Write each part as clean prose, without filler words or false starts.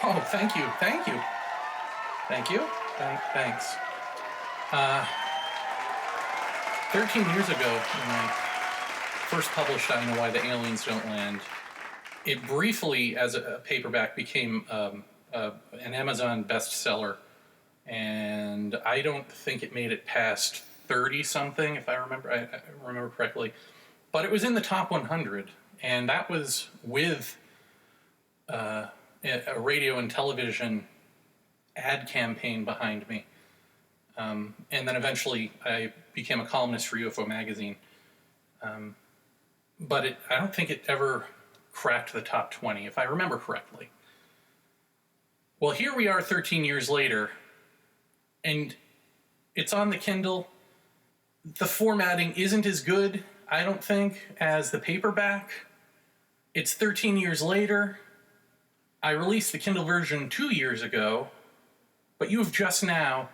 Oh, thank you. Thank you. Thank you. Thanks. Uh, 13 years ago, when I first published I Know Why the Aliens Don't Land, it briefly, as a paperback, became an Amazon bestseller. And I don't think it made it past 30-something, if I remember correctly. But it was in the top 100. And that was with a radio and television ad campaign behind me. And then eventually I became a columnist for UFO Magazine. But I don't think it ever cracked the top 20, if I remember correctly. Well, here we are 13 years later, and it's on the Kindle. The formatting isn't as good, I don't think, as the paperback. It's 13 years later. I released the Kindle version 2 years ago, but you have just now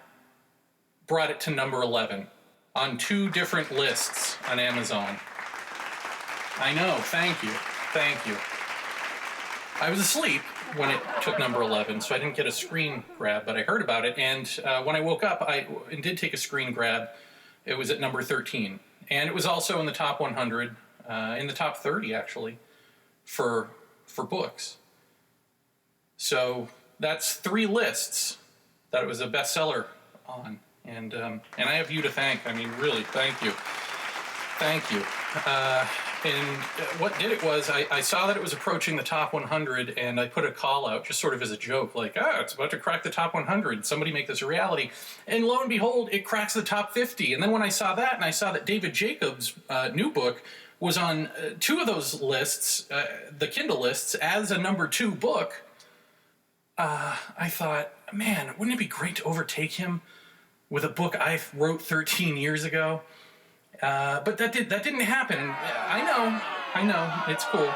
brought it to number 11 on 2 different lists on Amazon. I know, thank you. I was asleep when it took number 11, so I didn't get a screen grab, but I heard about it, and when I woke up, I did take a screen grab. It was at number 13, and it was also in the top 100, in the top 30, actually, for books. So that's 3 lists that it was a bestseller on, and I have you to thank. I mean, really, thank you. And what did it was I saw that it was approaching the top 100, and I put a call out just sort of as a joke, like, it's about to crack the top 100. Somebody make this a reality. And lo and behold, it cracks the top 50. And then when I saw that, and I saw that David Jacobs' new book was on 2 of those lists, the Kindle lists, as a number 2 book, I thought, man, wouldn't it be great to overtake him with a book I wrote 13 years ago? But that didn't happen. I know, it's cool.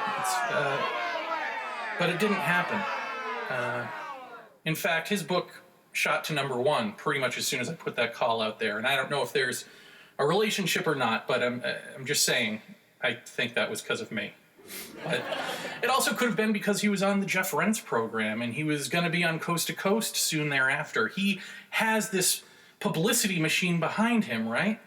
But it didn't happen. In fact, his book shot to number 1 pretty much as soon as I put that call out there. And I don't know if there's a relationship or not, but I'm just saying, I think that was because of me. But it also could have been because he was on the Jeff Rense program, and he was going to be on Coast to Coast soon thereafter. He has this publicity machine behind him, right?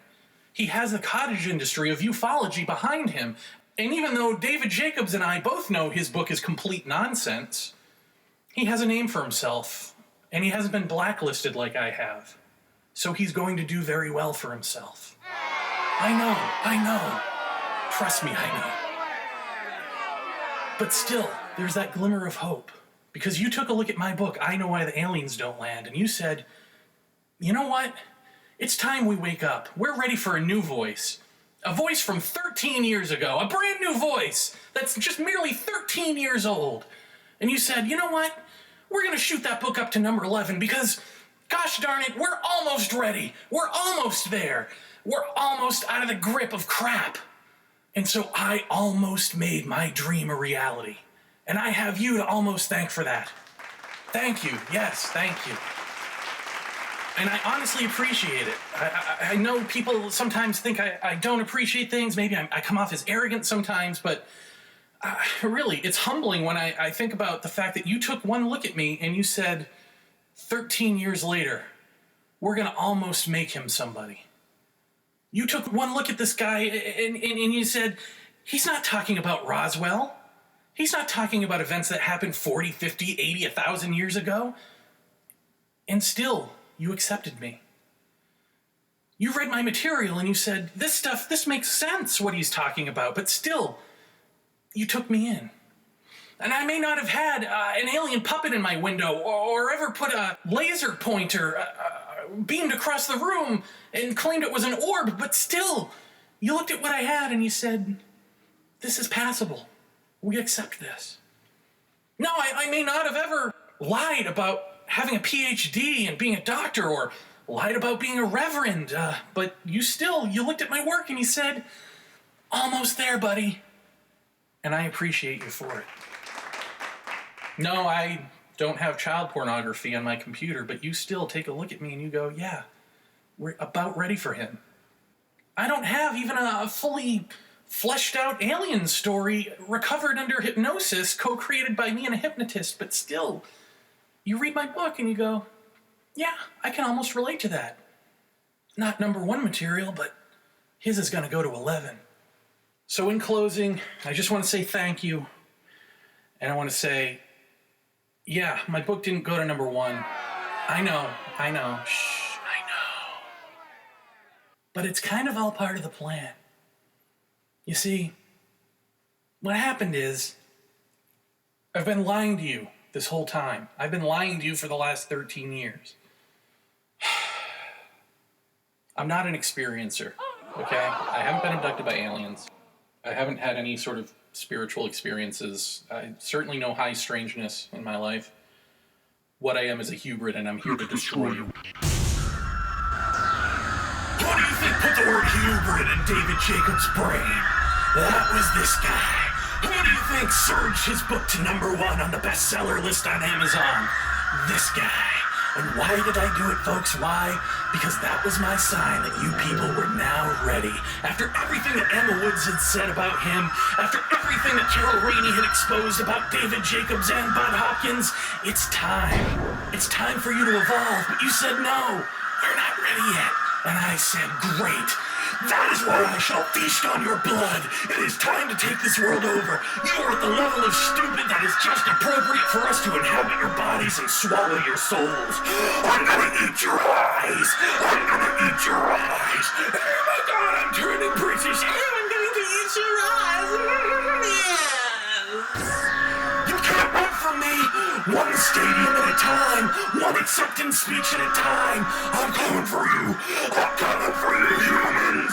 He has the cottage industry of ufology behind him. And even though David Jacobs and I both know his book is complete nonsense, he has a name for himself, and he hasn't been blacklisted like I have. So he's going to do very well for himself. I know. Trust me, I know. But still, there's that glimmer of hope. Because you took a look at my book, I Know Why the Aliens Don't Land, and you said, you know what? It's time we wake up. We're ready for a new voice. A voice from 13 years ago. A brand new voice that's just merely 13 years old. And you said, you know what? We're going to shoot that book up to number 11 because, gosh darn it, we're almost ready. We're almost there. We're almost out of the grip of crap. And so I almost made my dream a reality. And I have you to almost thank for that. Thank you. Yes, thank you. And I honestly appreciate it. I know people sometimes think I don't appreciate things. Maybe I come off as arrogant sometimes, but really, it's humbling when I think about the fact that you took one look at me and you said, 13 years later, we're going to almost make him somebody. You took one look at this guy and you said, he's not talking about Roswell. He's not talking about events that happened 40, 50, 80, 1,000 years ago. And still, you accepted me. You read my material and you said, this makes sense what he's talking about, but still, you took me in. And I may not have had an alien puppet in my window or ever put a laser pointer beamed across the room and claimed it was an orb, but still, you looked at what I had and you said, this is passable. We accept this. No, I may not have ever lied about having a PhD and being a doctor or lied about being a reverend, but you looked at my work and you said, almost there, buddy. And I appreciate you for it. No, I don't have child pornography on my computer, but you still take a look at me and you go, yeah, we're about ready for him. I don't have even a fully fleshed out alien story recovered under hypnosis, co-created by me and a hypnotist, but still, you read my book and you go, yeah, I can almost relate to that. Not number 1 material, but his is going to go to 11. So in closing, I just want to say thank you. And I want to say, yeah, my book didn't go to number 1. I know. Shh, I know. But it's kind of all part of the plan. You see, what happened is, I've been lying to you this whole time. I've been lying to you for the last 13 years. I'm not an experiencer, okay? I haven't been abducted by aliens. I haven't had any sort of spiritual experiences. I certainly know high strangeness in my life. What I am is a hybrid, and I'm here to destroy you. Who do you think put the word hubrid in David Jacobs' brain? That was this guy. Who do you think surged his book to number 1 on the bestseller list on Amazon? This guy. And why did I do it, folks? Why? Because that was my sign that you people were now ready. After everything that Emma Woods had said about him, after everything that Carol Rainey had exposed about David Jacobs and Bud Hopkins, it's time. It's time for you to evolve. But you said no, we're not ready yet. And I said, great. That is why I shall feast on your blood. It is time to take this world over. You are at the level of stupid that is just appropriate for us to inhabit your bodies and swallow your souls. I'm gonna eat your eyes. I'm gonna eat your eyes. Oh my God, I'm turning British. I'm going to eat your eyes. Yes. You can't run from me. One stadium at a time. One acceptance speech at a time. I'm coming for you. I'm coming for you, humans.